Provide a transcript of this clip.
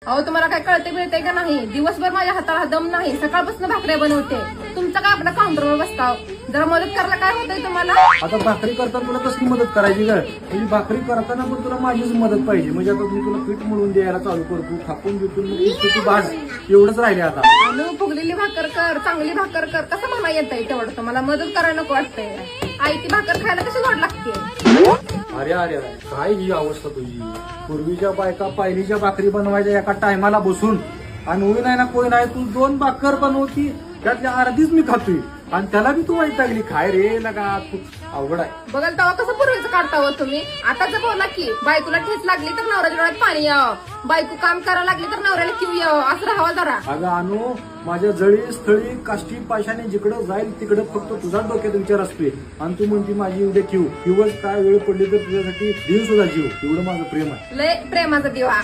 अहो तुम्हाला काय कळते मिळते का नाही? दिवसभर माझ्या हाताला दम नाही, सकाळपासून भाकऱ्या बनवते. तुमचा काय आपला काउंटरवर बसताव, जरा मदत करायला काय होतंय तुम्हाला? आता भाकरी करताना तुला कसली मदत करायची का? म्हणजे भाकरी करताना पण तुला माझीच मदत पाहिजे. म्हणजे आता मी तुला पीठ मळून द्यायला चालू करतो, थापून देतो, मग तू भाज. एवढंच राहिले आता. अनु फुगलेली भाकर कर, चांगली भाकर कर, कसं मला येतंय तेवढं? तुम्हाला मदत करायला नको वाटतंय? आई ती भाकर खायला कशी गोड लागते? अरे अरे अरे, काय ही अवस्था तुझी. पूर्वीच्या बायका पायलीच्या भाकरी बनवायच्या एका टायमाला बसून, आणि होई नाही ना कोई नाही, तू 2 भाकर बनवती, त्यातल्या अर्धीच मी खातोय, आणि त्याला बी तू वैतागली. खाय रे लगा, तू अवघड आहे. बघाल तेव्हा कसं पूर्वीचं काढता हो तुम्ही? आता जर बोला की बायकोला ठेच लागली तर नवऱ्याच्या डोळ्यात पाणी यावं, बायको काम करायला लागली तर नवऱ्याला किव यावं, असं राहावं जरा. अगं अनु, माझ्या जळी स्थळी काष्टी पाशाने जिकडं जाईल तिकडं फक्त तुझा डोक्यात विचार असतोय, आणि तू म्हणती माझी एवढे किवच काय वेळ पडली तर तुझ्यासाठी देव सुद्धा जीव. एवढं माझं प्रेम आहे. लय प्रेमाचा दिवा.